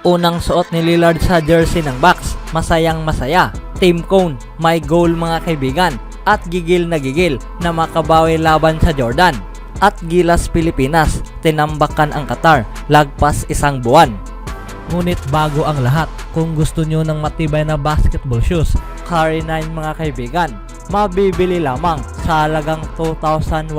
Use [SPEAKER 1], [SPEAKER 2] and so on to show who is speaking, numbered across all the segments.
[SPEAKER 1] Unang suot ni Lillard sa jersey ng Bucks, masayang masaya. Team Cone, may goal mga kaibigan, at gigil na makabawi laban sa Jordan. At Gilas Pilipinas, tinambakan ang Qatar, lagpas isang buwan. Ngunit bago ang lahat, kung gusto nyo ng matibay na basketball shoes, Curry 9 mga kaibigan, mabibili lamang sa halagang 2,100.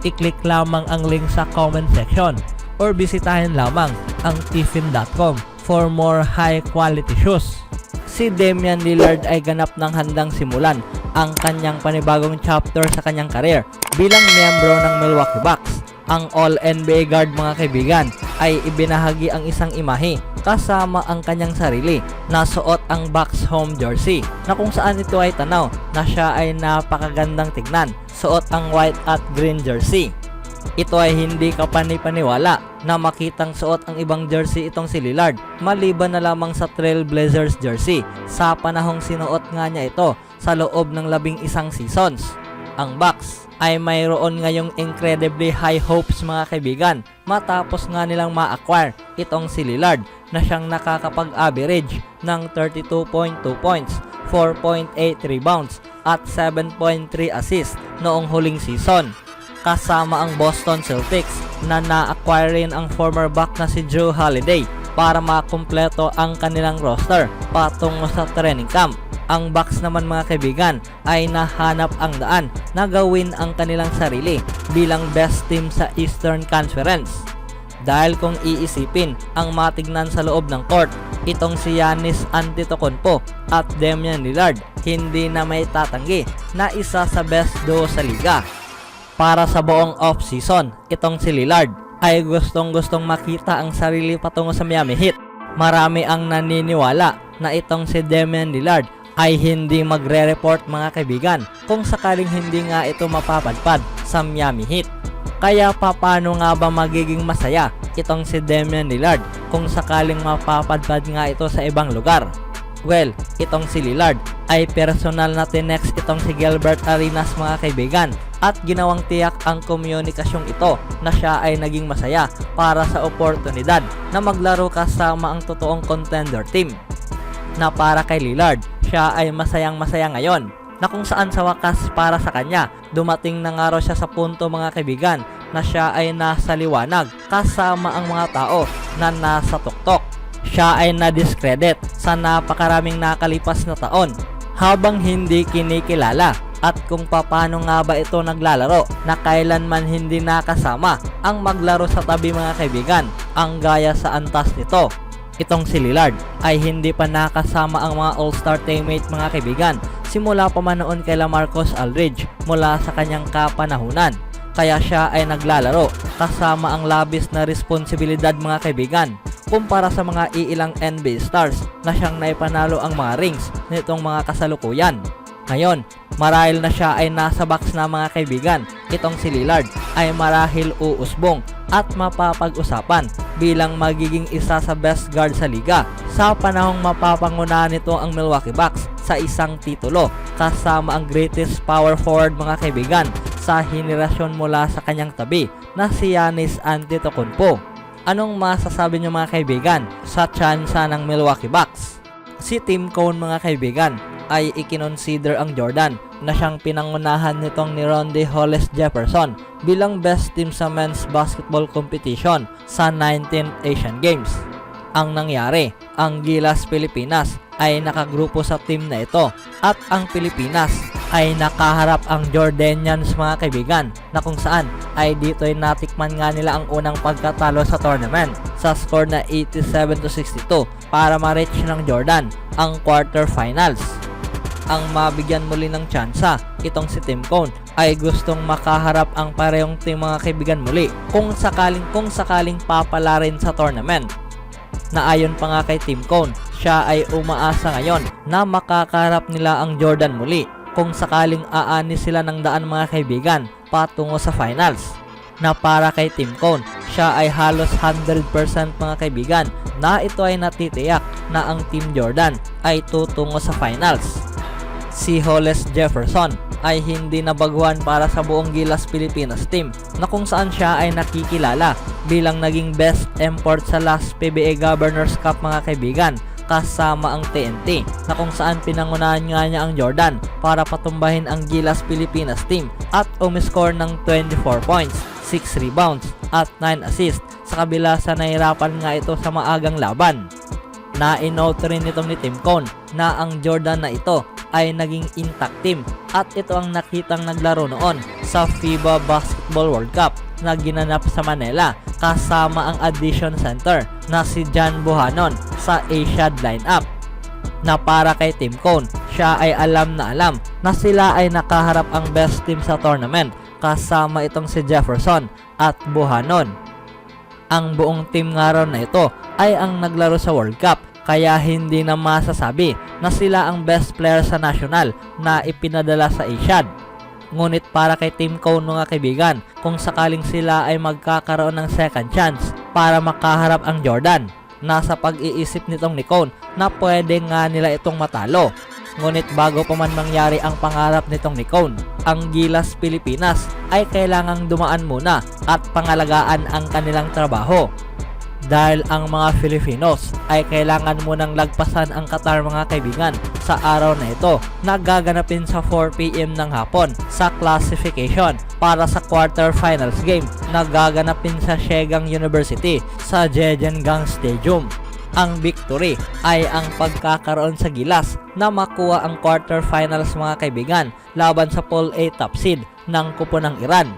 [SPEAKER 1] I-click lamang ang link sa comment section or bisitahin lamang ang tiffin.com for more high quality shoes. Si Damian Lillard ay ganap ng handang simulan ang kanyang panibagong chapter sa kanyang career bilang miyembro ng Milwaukee Bucks. Ang All-NBA guard mga kaibigan ay ibinahagi ang isang imahe kasama ang kanyang sarili na suot ang Bucks home jersey na kung saan ito ay tanaw na siya ay napakagandang tignan, suot ang white at green jersey. Ito ay hindi kapani-paniwala na makitang suot ang ibang jersey itong si Lillard maliban na lamang sa Trail Blazers jersey sa panahong sinuot nga niya ito sa loob ng 11 seasons. Ang Bucks ay mayroon ngayong incredibly high hopes mga kaibigan matapos nga nilang ma-acquire itong si Lillard na siyang nakakapag-average ng 32.2 points, 4.8 rebounds at 7.3 assists noong huling season. Kasama ang Boston Celtics na na-acquire rin ang former Buck na si Jrue Holiday para makumpleto ang kanilang roster patungo sa training camp. Ang Bucks naman mga kaibigan ay nahanap ang daan na gawin ang kanilang sarili bilang best team sa Eastern Conference. Dahil kung iisipin ang matignan sa loob ng court, itong si Giannis Antetokounmpo at Damian Lillard hindi na may tatanggi na isa sa best duo sa liga. Para sa buong off-season, itong si Lillard ay gustong-gustong makita ang sarili patungo sa Miami Heat. Marami ang naniniwala na itong si Damian Lillard ay hindi magre-report mga kaibigan kung sakaling hindi nga ito mapapadpad sa Miami Heat. Kaya paano nga ba magiging masaya itong si Damian Lillard kung sakaling mapapadpad nga ito sa ibang lugar? Well, itong si Lillard ay personal na tinext itong si Gilbert Arenas mga kaibigan at ginawang tiyak ang komunikasyong ito na siya ay naging masaya para sa oportunidad na maglaro kasama ang totoong contender team. Na para kay Lillard, siya ay masayang masaya ngayon na kung saan sa wakas para sa kanya dumating na nga raw siya sa punto mga kaibigan na siya ay nasa liwanag kasama ang mga tao na nasa tuktok. Siya ay na-discredit sa napakaraming nakalipas na taon habang hindi kinikilala at kung paano nga ba ito naglalaro na kailanman hindi nakasama ang maglaro sa tabi mga kaibigan ang gaya sa antas nito. Itong si Lillard ay hindi pa nakasama ang mga all-star teammate mga kaibigan simula pa man noon kay LaMarcus Aldridge mula sa kanyang kapanahunan. Kaya siya ay naglalaro kasama ang labis na responsibilidad mga kaibigan kumpara sa mga iilang NBA stars na siyang naipanalo ang mga rings nitong mga kasalukuyan. Ngayon, marahil na siya ay nasa box na mga kaibigan, itong si Lillard ay marahil uusbong at mapapag-usapan bilang magiging isa sa best guard sa liga sa panahong mapapangunahan nito ang Milwaukee Bucks sa isang titulo kasama ang greatest power forward mga kaibigan sa henerasyon mula sa kanyang tabi na si Giannis Antetokounmpo. Anong masasabi niyo mga kaibigan sa tsansa ng Milwaukee Bucks? Si Tim Cone mga kaibigan ay ikinonsider ang Jordan na siyang pinangunahan nitong ni Rondae Hollis Jefferson bilang best team sa men's basketball competition sa 19th Asian Games. Ang nangyari, ang Gilas Pilipinas ay nakagrupo sa team na ito at ang Pilipinas ay nakaharap ang Jordanians mga kaibigan na kung saan ay dito ay natikman nga nila ang unang pagkatalo sa tournament sa score na 87-62 para ma-reach ng Jordan ang quarterfinals. Ang mabigyan muli ng tsansa itong si Tim Cone ay gustong makaharap ang parehong team mga kaibigan muli kung sakaling papala rin sa tournament. Na ayon pa nga kay Tim Cone, siya ay umaasa ngayon na makakaharap nila ang Jordan muli kung sakaling aani sila ng daan mga kaibigan patungo sa finals. Na para kay Tim Cone, siya ay halos 100% mga kaibigan na ito ay natitiyak na ang Team Jordan ay tutungo sa finals. Si Hollis Jefferson ay hindi nabaguhan para sa buong Gilas Pilipinas team na kung saan siya ay nakikilala bilang naging best import sa last PBA Governors Cup mga kaibigan, kasama ang TNT, na kung saan pinangunahan nga niya ang Jordan para patumbahin ang Gilas Pilipinas team at umiscore ng 24 points, 6 rebounds at 9 assists sa kabila sa nahirapan nga ito sa maagang laban. Na-inote rin nitong ni Tim Cone na ang Jordan na ito ay naging intact team at ito ang nakitang naglaro noon sa FIBA Basketball World Cup na ginanap sa Manila kasama ang addition center na si John Buhanon sa Asiad lineup. Na para kay Tim Cone, siya ay alam na sila ay nakaharap ang best team sa tournament kasama itong si Jefferson at Buhanon. Ang buong team nga raw na ito ay ang naglaro sa World Cup, kaya hindi na masasabi na sila ang best player sa national na ipinadala sa Asiad. Ngunit para kay Tim Cone mga kaibigan, kung sakaling sila ay magkakaroon ng second chance para makaharap ang Jordan, nasa pag-iisip nitong ni Cone na pwede nga nila itong matalo. Ngunit bago pa man mangyari ang pangarap nitong ni Cone, ang Gilas Pilipinas ay kailangang dumaan muna at pangalagaan ang kanilang trabaho. Dahil ang mga Filipinos ay kailangan munang lagpasan ang Qatar mga kaibigan sa araw na ito na gaganapin sa 4 PM ng hapon sa classification para sa quarterfinals game na gaganapin sa Sagaing University sa Zhejiang Stadium. Ang victory ay ang pagkakaroon sa Gilas na makuha ang quarterfinals mga kaibigan laban sa Pool A top seed ng kupo ng Iran.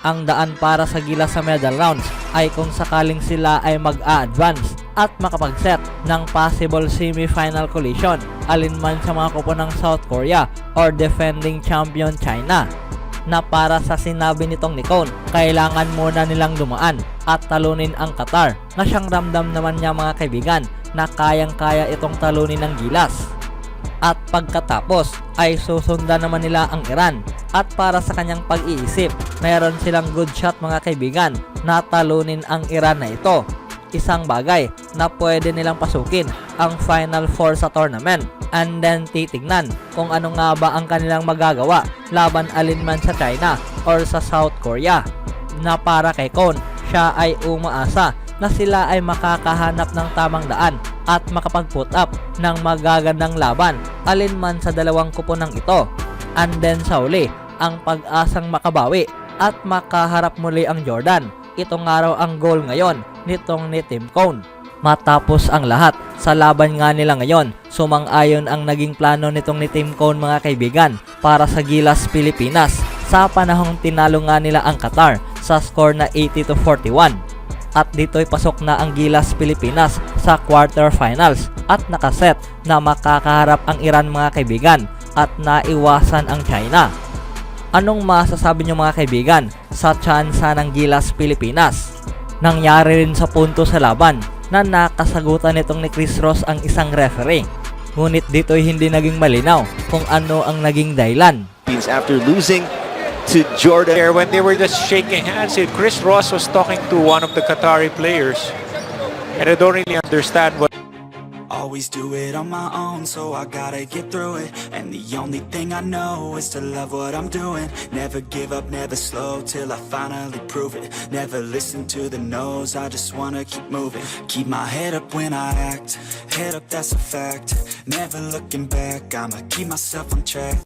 [SPEAKER 1] Ang daan para sa Gilas sa medal rounds ay kung sakaling sila ay mag-a-advance at makapag-set ng possible semi-final collision alinman sa mga kupo ng South Korea or defending champion China. Na para sa sinabi nitong ni Cone, kailangan muna nilang dumaan at talunin ang Qatar na siyang ramdam naman niya mga kaibigan na kayang-kaya itong talunin ng Gilas. At pagkatapos ay susundan naman nila ang Iran at para sa kanyang pag-iisip, mayroon silang good shot mga kaibigan na talunin ang Iran na ito. Isang bagay na pwede nilang pasukin ang Final Four sa tournament and then titignan kung ano nga ba ang kanilang magagawa laban alinman sa China or sa South Korea. Na para kay Cone, siya ay umaasa na sila ay makakahanap ng tamang daan at makapag-put up ng magagandang laban alinman sa dalawang kupo ng ito. And then sa uli, ang pag-asang makabawi at makaharap muli ang Jordan. Ito nga raw ang goal ngayon nitong ni Tim Cone. Matapos ang lahat sa laban nga nila ngayon, sumang-ayon ang naging plano nitong ni Tim Cone mga kaibigan para sa Gilas Pilipinas sa panahong tinalo nga nila ang Qatar sa score na 80-41. At dito'y pasok na ang Gilas Pilipinas sa quarterfinals at nakaset na makakaharap ang Iran mga kaibigan at naiwasan ang China. Anong masasabi nyo mga kaibigan sa tsansa ng Gilas Pilipinas? Nangyari rin sa punto sa laban na nakasagutan nitong ni Chris Ross ang isang referee. Ngunit dito'y hindi naging malinaw kung ano ang naging dahilan.
[SPEAKER 2] After losing to Jordan,
[SPEAKER 3] When they were just shaking hands, Chris Ross was talking to one of the Qatari players. And I don't really understand what
[SPEAKER 4] Always do it on my own, so I gotta get through it. And the only thing I know is to love what I'm doing. Never give up, never slow, till I finally prove it. Never listen to the no's, I just wanna keep moving. Keep my head up when I act, head up, that's a fact. Never looking back, I'ma keep myself on track.